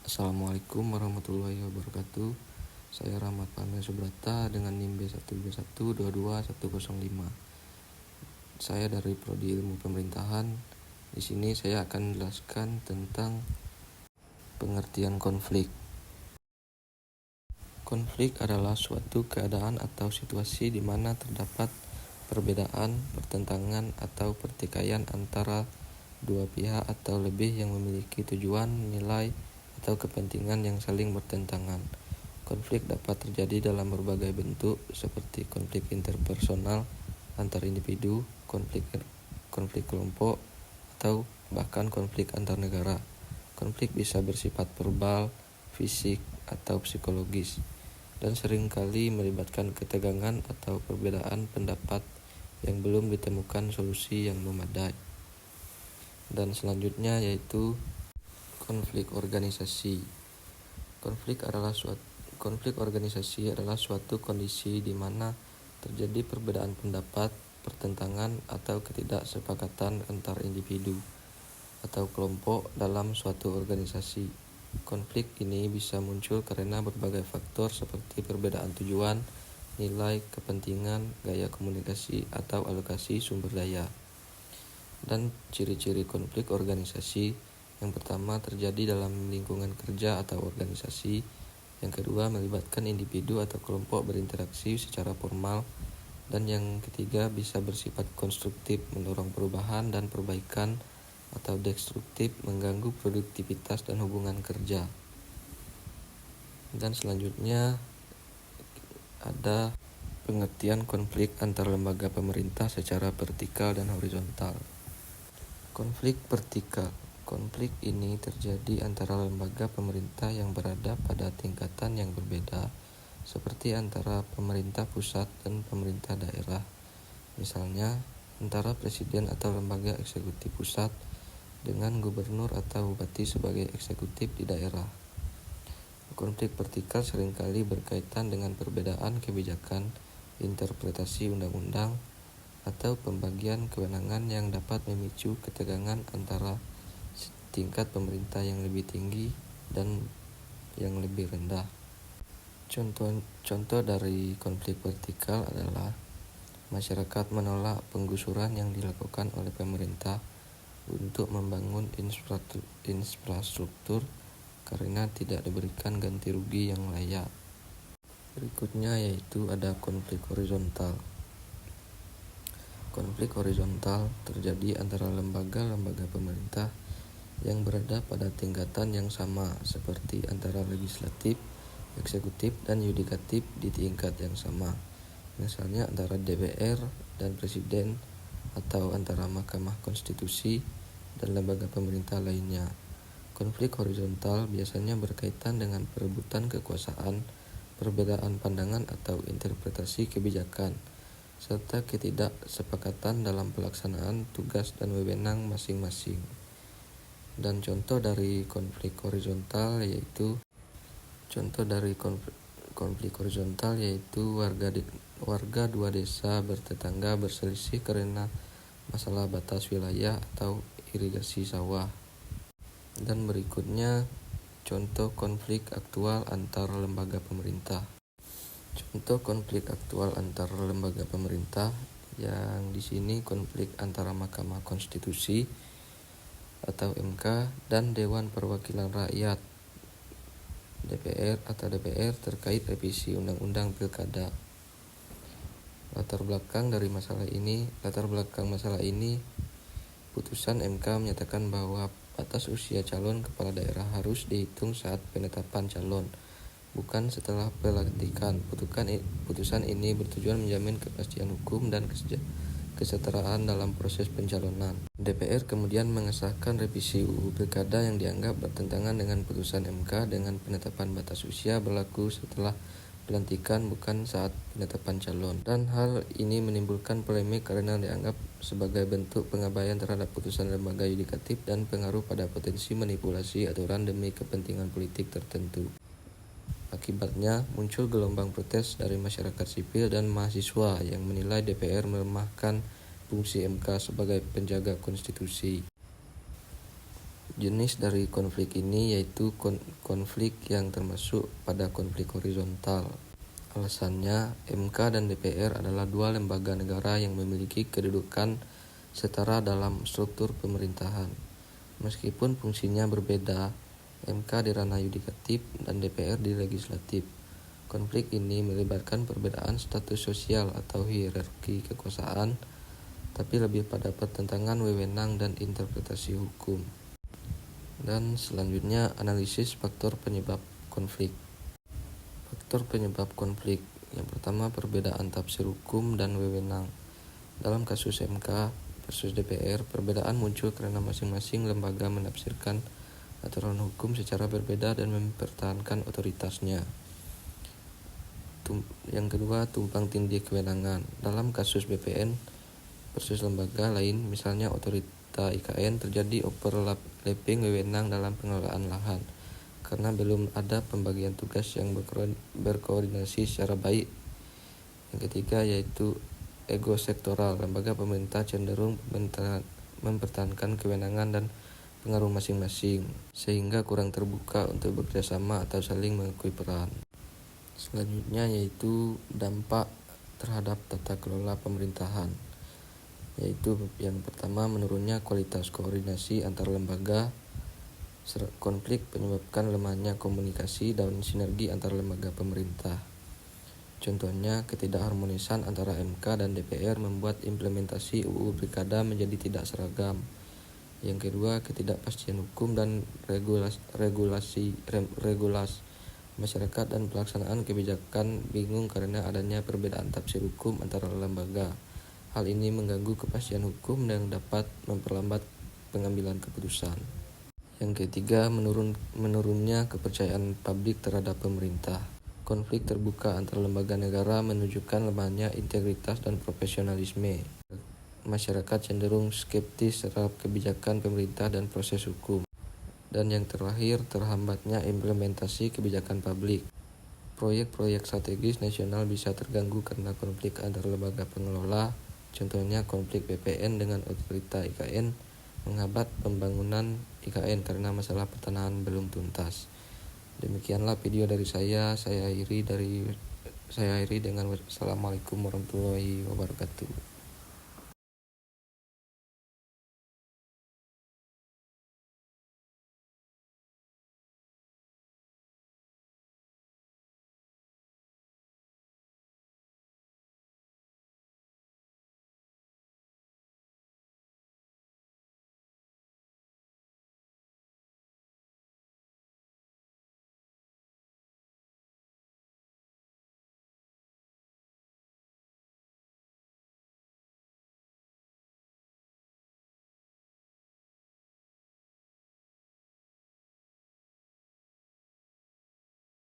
Assalamualaikum warahmatullahi wabarakatuh. Saya Rahmat Pamel Subrata dengan NIM B1B1222105. Saya dari Prodi Ilmu Pemerintahan. Di sini saya akan menjelaskan tentang pengertian konflik. Konflik adalah suatu keadaan atau situasi di mana terdapat perbedaan, pertentangan, atau pertikaian antara dua pihak atau lebih yang memiliki tujuan, nilai, atau kepentingan yang saling bertentangan. Konflik dapat terjadi dalam berbagai bentuk seperti konflik interpersonal antar individu, konflik kelompok, atau bahkan konflik antar negara. Konflik bisa bersifat verbal, fisik, atau psikologis, dan seringkali melibatkan ketegangan atau perbedaan pendapat yang belum ditemukan solusi yang memadai. Dan selanjutnya yaitu konflik organisasi. Konflik organisasi adalah suatu kondisi di mana terjadi perbedaan pendapat, pertentangan, atau ketidaksepakatan antar individu atau kelompok dalam suatu organisasi. Konflik ini bisa muncul karena berbagai faktor seperti perbedaan tujuan, nilai, kepentingan, gaya komunikasi, atau alokasi sumber daya. Dan ciri-ciri konflik organisasi: yang pertama, terjadi dalam lingkungan kerja atau organisasi. Yang kedua, melibatkan individu atau kelompok berinteraksi secara formal. Dan yang ketiga, bisa bersifat konstruktif, mendorong perubahan dan perbaikan, atau destruktif, mengganggu produktivitas dan hubungan kerja. Dan selanjutnya ada pengertian konflik antar lembaga pemerintah secara vertikal dan horizontal. Konflik vertikal. Konflik ini terjadi antara lembaga pemerintah yang berada pada tingkatan yang berbeda, seperti antara pemerintah pusat dan pemerintah daerah. Misalnya, antara presiden atau lembaga eksekutif pusat dengan gubernur atau bupati sebagai eksekutif di daerah. Konflik vertikal seringkali berkaitan dengan perbedaan kebijakan, interpretasi undang-undang, atau pembagian kewenangan yang dapat memicu ketegangan antara tingkat pemerintah yang lebih tinggi dan yang lebih rendah. Contoh dari konflik vertikal adalah masyarakat menolak penggusuran yang dilakukan oleh pemerintah untuk membangun infrastruktur karena tidak diberikan ganti rugi yang layak. Berikutnya yaitu ada konflik horizontal. Konflik horizontal terjadi antara lembaga-lembaga pemerintah yang berada pada tingkatan yang sama, seperti antara legislatif, eksekutif, dan yudikatif di tingkat yang sama. Misalnya antara DPR dan Presiden, atau antara Mahkamah Konstitusi dan lembaga pemerintah lainnya. Konflik horizontal biasanya berkaitan dengan perebutan kekuasaan, perbedaan pandangan atau interpretasi kebijakan, serta ketidaksepakatan dalam pelaksanaan tugas dan wewenang masing-masing. Dan contoh dari konflik horizontal yaitu warga dua desa bertetangga berselisih karena masalah batas wilayah atau irigasi sawah. Dan berikutnya contoh konflik aktual antar lembaga pemerintah. Contoh konflik aktual antar lembaga pemerintah yang di sini konflik antara Mahkamah Konstitusi atau MK dan Dewan Perwakilan Rakyat DPR terkait revisi Undang-Undang Pilkada. Latar belakang masalah ini, putusan MK menyatakan bahwa batas usia calon kepala daerah harus dihitung saat penetapan calon, bukan setelah pelantikan. Putusan ini bertujuan menjamin kepastian hukum dan kesetaraan dalam proses pencalonan. DPR kemudian mengesahkan revisi UU Pilkada yang dianggap bertentangan dengan putusan MK dengan penetapan batas usia berlaku setelah pelantikan bukan saat penetapan calon. Dan hal ini menimbulkan polemik karena dianggap sebagai bentuk pengabaian terhadap putusan lembaga yudikatif dan pengaruh pada potensi manipulasi aturan demi kepentingan politik tertentu. Akibatnya, muncul gelombang protes dari masyarakat sipil dan mahasiswa yang menilai DPR melemahkan fungsi MK sebagai penjaga konstitusi. Jenis dari konflik ini yaitu konflik yang termasuk pada konflik horizontal. Alasannya, MK dan DPR adalah dua lembaga negara yang memiliki kedudukan setara dalam struktur pemerintahan. Meskipun fungsinya berbeda, MK di ranah yudikatif dan DPR di legislatif. Konflik ini melibatkan perbedaan status sosial atau hierarki kekuasaan, tapi lebih pada pertentangan wewenang dan interpretasi hukum. Dan selanjutnya, analisis faktor penyebab konflik. Faktor penyebab konflik. Yang pertama, perbedaan tafsir hukum dan wewenang. Dalam kasus MK versus DPR, perbedaan muncul karena masing-masing lembaga menafsirkan aturan hukum secara berbeda dan mempertahankan otoritasnya. Yang kedua, tumpang tindih kewenangan. Dalam kasus BPN versus lembaga lain, misalnya otorita IKN, terjadi overlapping wewenang dalam pengelolaan lahan karena belum ada pembagian tugas yang berkoordinasi secara baik. Yang ketiga yaitu ego sektoral. Lembaga pemerintah cenderung mempertahankan kewenangan dan pengaruh masing-masing, sehingga kurang terbuka untuk bekerjasama atau saling mengakui peran. Selanjutnya yaitu dampak terhadap tata kelola pemerintahan. Yaitu yang pertama, menurunnya kualitas koordinasi antar lembaga. Konflik menyebabkan lemahnya komunikasi dan sinergi antar lembaga pemerintah. Contohnya, ketidakharmonisan antara MK dan DPR membuat implementasi UU Pilkada menjadi tidak seragam. Yang kedua, ketidakpastian hukum dan regulasi masyarakat dan pelaksanaan kebijakan bingung karena adanya perbedaan tafsir hukum antara lembaga. Hal ini mengganggu kepastian hukum dan dapat memperlambat pengambilan keputusan. Yang ketiga, menurunnya kepercayaan publik terhadap pemerintah. Konflik terbuka antar lembaga negara menunjukkan lemahnya integritas dan profesionalisme. Masyarakat cenderung skeptis terhadap kebijakan pemerintah dan proses hukum. Dan yang terakhir, terhambatnya implementasi kebijakan publik. Proyek-proyek strategis nasional bisa terganggu karena konflik antar lembaga pengelola. Contohnya, konflik BPN dengan otorita IKN menghambat pembangunan IKN karena masalah pertanahan belum tuntas. Demikianlah video dari saya. Saya akhiri dengan wassalamualaikum warahmatullahi wabarakatuh.